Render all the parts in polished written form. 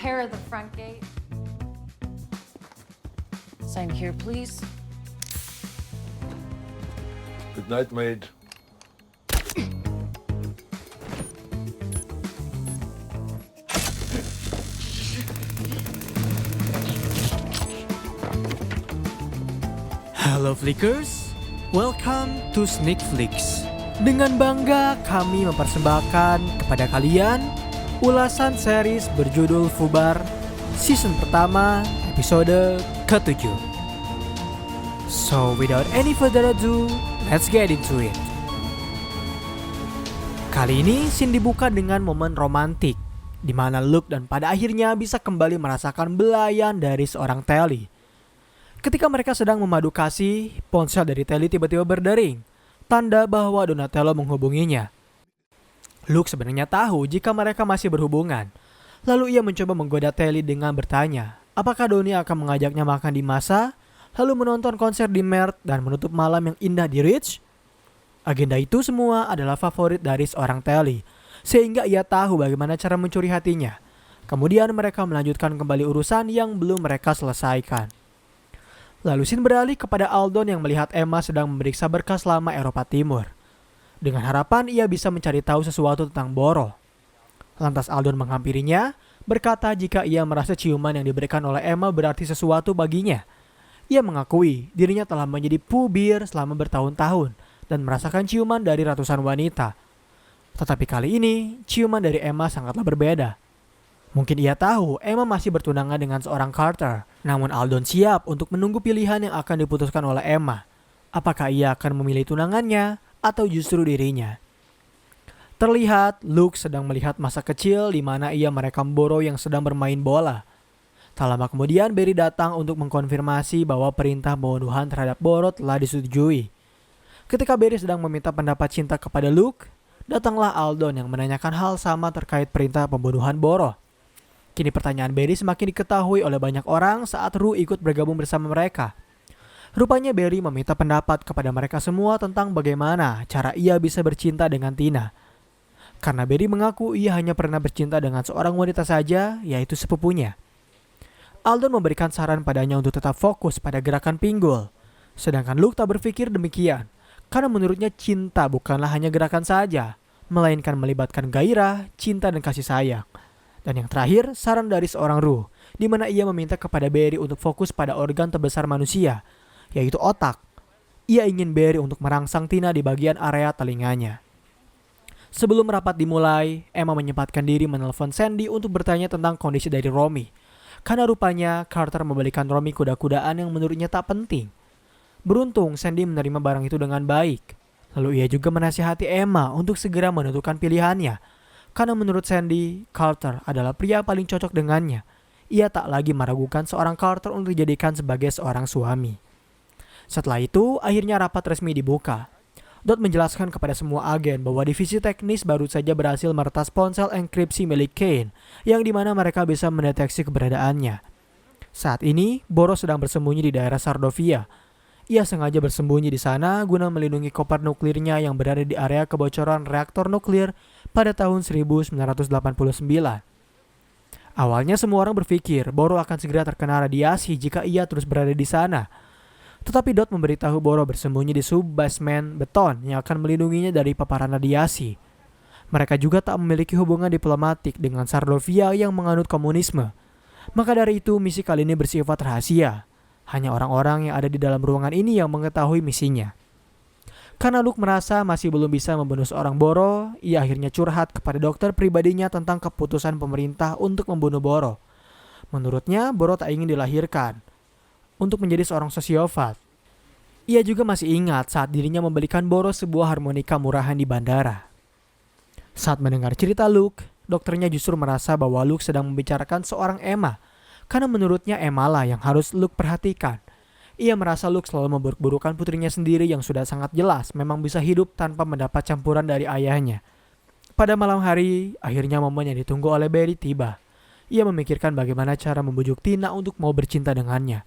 repair the front gate. Sign here, please. Good night, maid. Halo Flickers, welcome to Sneak Flicks. Dengan bangga kami mempersembahkan kepada kalian ulasan series berjudul Fubar season pertama episode ke-7. So without any further ado, let's get into it. Kali ini scene dibuka dengan momen romantik di mana Luke dan pada akhirnya bisa kembali merasakan belayan dari seorang Telly. Ketika mereka sedang memadu kasih, ponsel dari Telly tiba-tiba berdering, tanda bahwa Donatello menghubunginya. Luke sebenarnya tahu jika mereka masih berhubungan. Lalu ia mencoba menggoda Telly dengan bertanya, apakah Donnie akan mengajaknya makan di masa, lalu menonton konser di Mert dan menutup malam yang indah di Ridge? Agenda itu semua adalah favorit dari seorang Telly, sehingga ia tahu bagaimana cara mencuri hatinya. Kemudian mereka melanjutkan kembali urusan yang belum mereka selesaikan. Lalu scene beralih kepada Aldon yang melihat Emma sedang memeriksa berkas lama Eropa Timur. Dengan harapan ia bisa mencari tahu sesuatu tentang Boro. Lantas Aldon menghampirinya, berkata jika ia merasa ciuman yang diberikan oleh Emma berarti sesuatu baginya. Ia mengakui dirinya telah menjadi pubir selama bertahun-tahun dan merasakan ciuman dari ratusan wanita. Tetapi kali ini, ciuman dari Emma sangatlah berbeda. Mungkin ia tahu Emma masih bertunangan dengan seorang Carter, namun Aldon siap untuk menunggu pilihan yang akan diputuskan oleh Emma. Apakah ia akan memilih tunangannya atau justru dirinya? Terlihat Luke sedang melihat masa kecil di mana ia merekam Boro yang sedang bermain bola. Tak lama kemudian Barry datang untuk mengkonfirmasi bahwa perintah pembunuhan terhadap Boro telah disetujui. Ketika Barry sedang meminta pendapat cinta kepada Luke, datanglah Aldon yang menanyakan hal sama terkait perintah pembunuhan Boro. Kini pertanyaan Barry semakin diketahui oleh banyak orang saat Rue ikut bergabung bersama mereka. Rupanya Barry meminta pendapat kepada mereka semua tentang bagaimana cara ia bisa bercinta dengan Tina. Karena Barry mengaku ia hanya pernah bercinta dengan seorang wanita saja, yaitu sepupunya. Aldon memberikan saran padanya untuk tetap fokus pada gerakan pinggul. Sedangkan Luke tak berpikir demikian, karena menurutnya cinta bukanlah hanya gerakan saja, melainkan melibatkan gairah, cinta dan kasih sayang. Dan yang terakhir, saran dari seorang Rue, di mana ia meminta kepada Barry untuk fokus pada organ terbesar manusia, yaitu otak. Ia ingin Barry untuk merangsang Tina di bagian area telinganya. Sebelum rapat dimulai, Emma menyempatkan diri menelpon Sandy untuk bertanya tentang kondisi dari Romy. Karena rupanya Carter membelikan Romy kuda-kudaan yang menurutnya tak penting. Beruntung Sandy menerima barang itu dengan baik. Lalu ia juga menasihati Emma untuk segera menentukan pilihannya. Karena menurut Sandy, Carter adalah pria paling cocok dengannya. Ia tak lagi meragukan seorang Carter untuk dijadikan sebagai seorang suami. Setelah itu, akhirnya rapat resmi dibuka. Dot menjelaskan kepada semua agen bahwa divisi teknis baru saja berhasil meretas ponsel enkripsi milik Kane, yang dimana mereka bisa mendeteksi keberadaannya. Saat ini, Boro sedang bersembunyi di daerah Sardovia. Ia sengaja bersembunyi di sana guna melindungi koper nuklirnya yang berada di area kebocoran reaktor nuklir pada tahun 1989. Awalnya semua orang berpikir Boro akan segera terkena radiasi jika ia terus berada di sana. Tetapi Dot memberitahu Boro bersembunyi di sub-basement beton yang akan melindunginya dari paparan radiasi. Mereka juga tak memiliki hubungan diplomatik dengan Sardovia yang menganut komunisme. Maka dari itu misi kali ini bersifat rahasia. Hanya orang-orang yang ada di dalam ruangan ini yang mengetahui misinya. Karena Luke merasa masih belum bisa membunuh seorang Boro, ia akhirnya curhat kepada dokter pribadinya tentang keputusan pemerintah untuk membunuh Boro. Menurutnya, Boro tak ingin dilahirkan untuk menjadi seorang sosiopat. Ia juga masih ingat saat dirinya membelikan Boro sebuah harmonika murahan di bandara. Saat mendengar cerita Luke, dokternya justru merasa bahwa Luke sedang membicarakan seorang Emma, karena menurutnya Emma lah yang harus Luke perhatikan. Ia merasa Luke selalu memburuk-burukan putrinya sendiri yang sudah sangat jelas memang bisa hidup tanpa mendapat campuran dari ayahnya. Pada malam hari, akhirnya momen yang ditunggu oleh Barry tiba. Ia memikirkan bagaimana cara membujuk Tina untuk mau bercinta dengannya.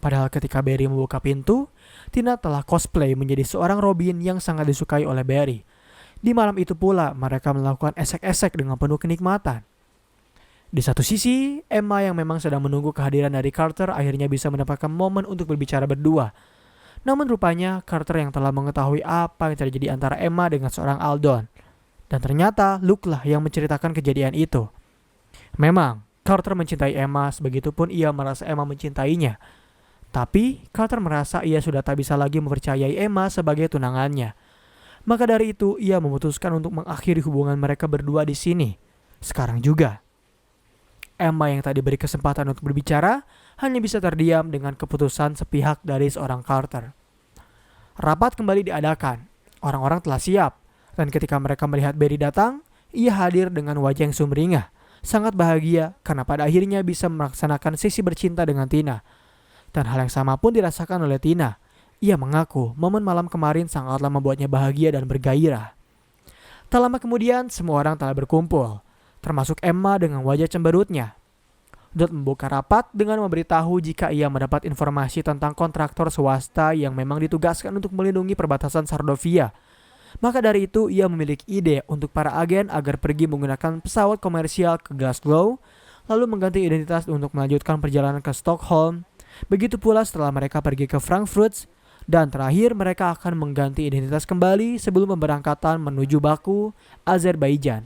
Padahal ketika Barry membuka pintu, Tina telah cosplay menjadi seorang Robin yang sangat disukai oleh Barry. Di malam itu pula mereka melakukan esek-esek dengan penuh kenikmatan. Di satu sisi, Emma yang memang sedang menunggu kehadiran dari Carter akhirnya bisa mendapatkan momen untuk berbicara berdua. Namun rupanya Carter yang telah mengetahui apa yang terjadi antara Emma dengan seorang Aldon. Dan ternyata Luke lah yang menceritakan kejadian itu. Memang, Carter mencintai Emma, sebegitupun ia merasa Emma mencintainya. Tapi, Carter merasa ia sudah tak bisa lagi mempercayai Emma sebagai tunangannya. Maka dari itu, ia memutuskan untuk mengakhiri hubungan mereka berdua di sini. Sekarang juga. Emma yang tak diberi kesempatan untuk berbicara hanya bisa terdiam dengan keputusan sepihak dari seorang Carter. Rapat kembali diadakan. Orang-orang telah siap. Dan ketika mereka melihat Barry datang, ia hadir dengan wajah yang sumringah. Sangat bahagia karena pada akhirnya bisa melaksanakan sesi bercinta dengan Tina. Dan hal yang sama pun dirasakan oleh Tina. Ia mengaku momen malam kemarin sangatlah membuatnya bahagia dan bergairah. Tak lama kemudian semua orang telah berkumpul, termasuk Emma dengan wajah cemberutnya. Dot membuka rapat dengan memberitahu jika ia mendapat informasi tentang kontraktor swasta yang memang ditugaskan untuk melindungi perbatasan Sardovia. Maka dari itu ia memiliki ide untuk para agen agar pergi menggunakan pesawat komersial ke Glasgow, lalu mengganti identitas untuk melanjutkan perjalanan ke Stockholm. Begitu pula setelah mereka pergi ke Frankfurt, dan terakhir mereka akan mengganti identitas kembali sebelum pemberangkatan menuju Baku, Azerbaijan.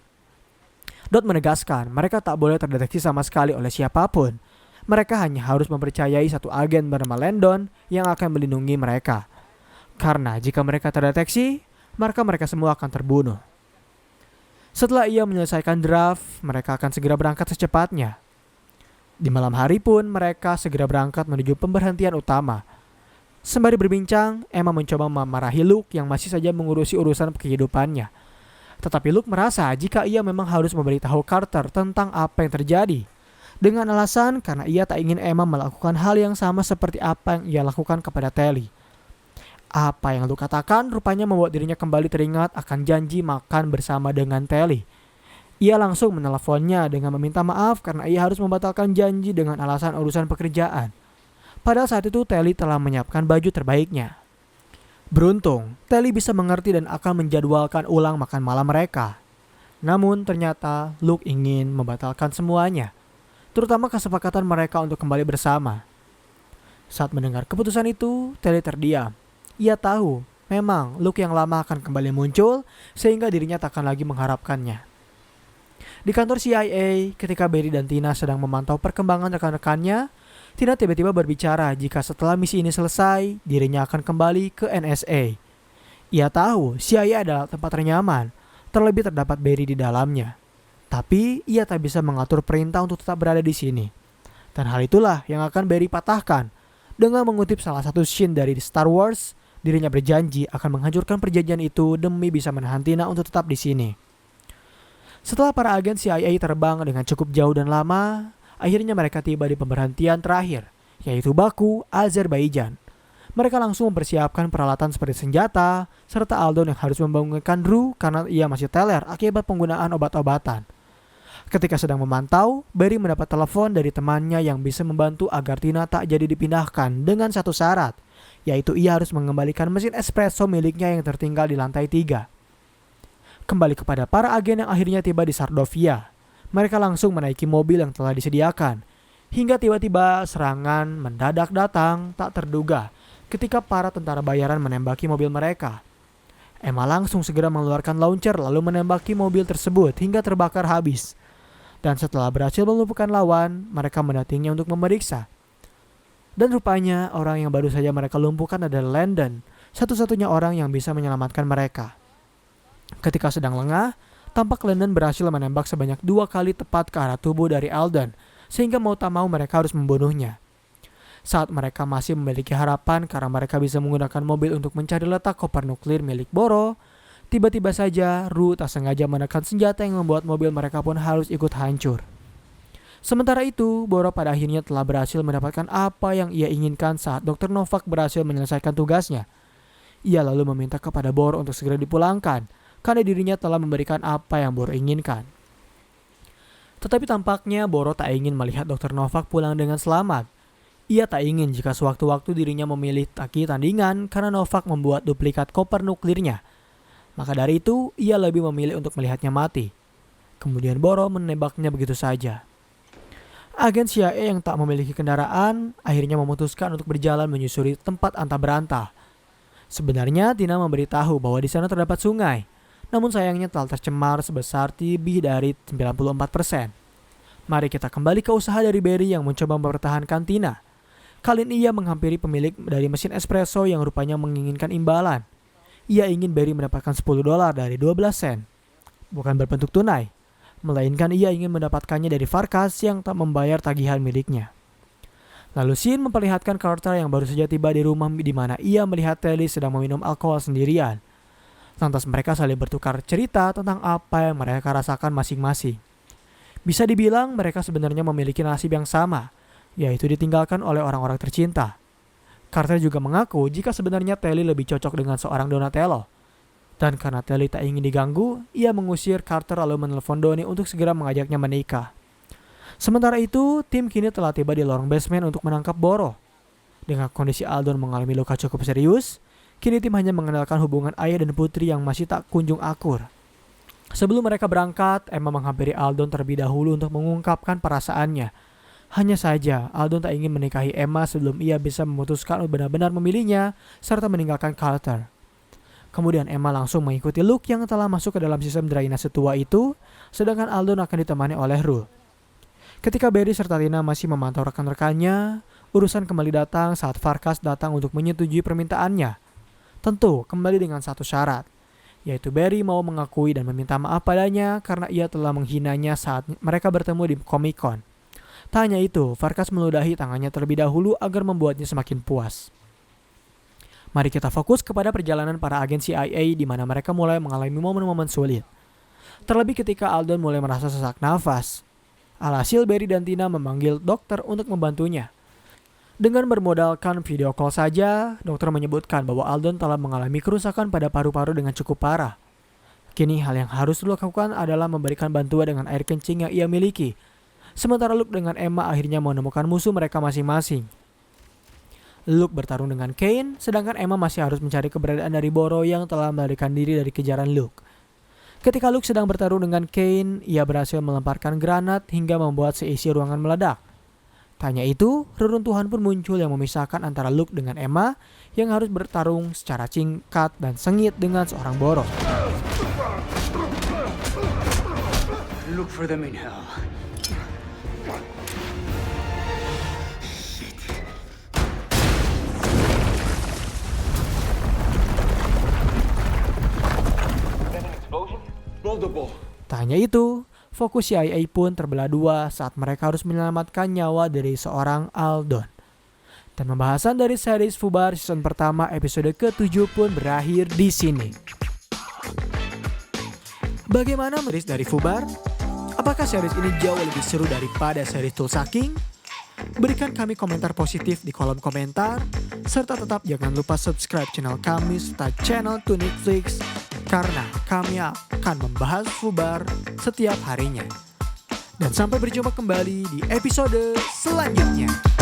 Dot menegaskan mereka tak boleh terdeteksi sama sekali oleh siapapun. Mereka hanya harus mempercayai satu agen bernama Landon yang akan melindungi mereka. Karena jika mereka terdeteksi, maka mereka semua akan terbunuh. Setelah ia menyelesaikan draft, mereka akan segera berangkat secepatnya. Di malam hari pun mereka segera berangkat menuju pemberhentian utama. Sembari berbincang, Emma mencoba memarahi Luke yang masih saja mengurusi urusan kehidupannya. Tetapi Luke merasa jika ia memang harus memberitahu Carter tentang apa yang terjadi. Dengan alasan karena ia tak ingin Emma melakukan hal yang sama seperti apa yang ia lakukan kepada Telly. Apa yang Luke katakan rupanya membuat dirinya kembali teringat akan janji makan bersama dengan Telly. Ia langsung meneleponnya dengan meminta maaf karena ia harus membatalkan janji dengan alasan urusan pekerjaan. Padahal saat itu Telly telah menyiapkan baju terbaiknya. Beruntung, Telly bisa mengerti dan akan menjadwalkan ulang makan malam mereka. Namun ternyata Luke ingin membatalkan semuanya, terutama kesepakatan mereka untuk kembali bersama. Saat mendengar keputusan itu, Telly terdiam. Ia tahu, memang Luke yang lama akan kembali muncul sehingga dirinya tak akan lagi mengharapkannya. Di kantor CIA, ketika Barry dan Tina sedang memantau perkembangan rekan-rekannya, Tina tiba-tiba berbicara jika setelah misi ini selesai, dirinya akan kembali ke NSA. Ia tahu CIA adalah tempat ternyaman, terlebih terdapat Barry di dalamnya. Tapi ia tak bisa mengatur perintah untuk tetap berada di sini. Dan hal itulah yang akan Barry patahkan. Dengan mengutip salah satu scene dari Star Wars, dirinya berjanji akan menghancurkan perjanjian itu demi bisa menahan Tina untuk tetap di sini. Setelah para agen CIA terbang dengan cukup jauh dan lama, akhirnya mereka tiba di pemberhentian terakhir, yaitu Baku, Azerbaijan. Mereka langsung mempersiapkan peralatan seperti senjata, serta Aldon yang harus membangunkan Drew karena ia masih teler akibat penggunaan obat-obatan. Ketika sedang memantau, Barry mendapat telepon dari temannya yang bisa membantu agar Tina tak jadi dipindahkan dengan satu syarat, yaitu ia harus mengembalikan mesin espresso miliknya yang tertinggal di lantai 3. Kembali kepada para agen yang akhirnya tiba di Sardovia. Mereka langsung menaiki mobil yang telah disediakan. Hingga tiba-tiba serangan mendadak datang tak terduga ketika para tentara bayaran menembaki mobil mereka. Emma langsung segera mengeluarkan launcher lalu menembaki mobil tersebut hingga terbakar habis. Dan setelah berhasil melumpuhkan lawan, mereka mendatanginya untuk memeriksa. Dan rupanya orang yang baru saja mereka lumpuhkan adalah Landon, satu-satunya orang yang bisa menyelamatkan mereka. Ketika sedang lengah, tampak Landon berhasil menembak sebanyak 2 kali tepat ke arah tubuh dari Aldon, sehingga mau tak mau mereka harus membunuhnya. Saat mereka masih memiliki harapan karena mereka bisa menggunakan mobil untuk mencari letak koper nuklir milik Boro, tiba-tiba saja Ru tak sengaja menekan senjata yang membuat mobil mereka pun harus ikut hancur. Sementara itu, Boro pada akhirnya telah berhasil mendapatkan apa yang ia inginkan saat Dr. Novak berhasil menyelesaikan tugasnya. Ia lalu meminta kepada Boro untuk segera dipulangkan, karena dirinya telah memberikan apa yang Boro inginkan. Tetapi tampaknya Boro tak ingin melihat Dr. Novak pulang dengan selamat. Ia tak ingin jika sewaktu-waktu dirinya memilih taki tandingan karena Novak membuat duplikat koper nuklirnya. Maka dari itu, ia lebih memilih untuk melihatnya mati. Kemudian Boro menembaknya begitu saja. Agen CIA yang tak memiliki kendaraan akhirnya memutuskan untuk berjalan menyusuri tempat antah berantah. Sebenarnya Tina memberitahu bahwa di sana terdapat sungai, namun sayangnya telah tercemar sebesar lebih dari 94%. Mari kita kembali ke usaha dari Barry yang mencoba mempertahankan Tina. Kali ini ia menghampiri pemilik dari mesin espresso yang rupanya menginginkan imbalan. Ia ingin Barry mendapatkan $10 dari 12 sen. Bukan berbentuk tunai, melainkan ia ingin mendapatkannya dari Farkas yang tak membayar tagihan miliknya. Lalu Sin memperlihatkan Carter yang baru saja tiba di rumah di mana ia melihat Telly sedang meminum alkohol sendirian. Lantas mereka saling bertukar cerita tentang apa yang mereka rasakan masing-masing. Bisa dibilang mereka sebenarnya memiliki nasib yang sama, yaitu ditinggalkan oleh orang-orang tercinta. Carter juga mengaku jika sebenarnya Telly lebih cocok dengan seorang Donatello. Dan karena Telly tak ingin diganggu, ia mengusir Carter lalu menelpon Donnie untuk segera mengajaknya menikah. Sementara itu, tim kini telah tiba di lorong basement untuk menangkap Boro. Dengan kondisi Aldon mengalami luka cukup serius, kini tim hanya mengandalkan hubungan ayah dan putri yang masih tak kunjung akur. Sebelum mereka berangkat, Emma menghampiri Aldon terlebih dahulu untuk mengungkapkan perasaannya. Hanya saja, Aldon tak ingin menikahi Emma sebelum ia bisa memutuskan untuk benar-benar memilihnya serta meninggalkan Carter. Kemudian Emma langsung mengikuti Luke yang telah masuk ke dalam sistem drainase tua itu, sedangkan Aldon akan ditemani oleh Rule. Ketika Barry serta Tina masih memantau rekan-rekannya, urusan kembali datang saat Farkas datang untuk menyetujui permintaannya. Tentu, kembali dengan satu syarat, yaitu Barry mau mengakui dan meminta maaf padanya karena ia telah menghinanya saat mereka bertemu di Comic Con. Tak hanya itu, Farkas meludahi tangannya terlebih dahulu agar membuatnya semakin puas. Mari kita fokus kepada perjalanan para agen CIA di mana mereka mulai mengalami momen-momen sulit. Terlebih ketika Aldon mulai merasa sesak nafas. Alhasil Barry dan Tina memanggil dokter untuk membantunya. Dengan bermodalkan video call saja, dokter menyebutkan bahwa Aldon telah mengalami kerusakan pada paru-paru dengan cukup parah. Kini hal yang harus dilakukan adalah memberikan bantuan dengan air kencing yang ia miliki. Sementara Luke dengan Emma akhirnya menemukan musuh mereka masing-masing. Luke bertarung dengan Kane, sedangkan Emma masih harus mencari keberadaan dari Boro yang telah melarikan diri dari kejaran Luke. Ketika Luke sedang bertarung dengan Kane, ia berhasil melemparkan granat hingga membuat seisi ruangan meledak. Tak hanya itu, reruntuhan pun muncul yang memisahkan antara Luke dengan Emma yang harus bertarung secara singkat dan sengit dengan seorang Boro. Look for them in hell. Tak hanya itu, fokus CIA pun terbelah dua saat mereka harus menyelamatkan nyawa dari seorang Aldon. Dan pembahasan dari series Fubar season pertama episode ke-7 pun berakhir di sini. Bagaimana series dari Fubar? Apakah series ini jauh lebih seru daripada series Tulsa King? Berikan kami komentar positif di kolom komentar, serta tetap jangan lupa subscribe channel kami serta channel Tunikflix, karena kami akan membahas Fubar setiap harinya. Dan sampai berjumpa kembali di episode selanjutnya.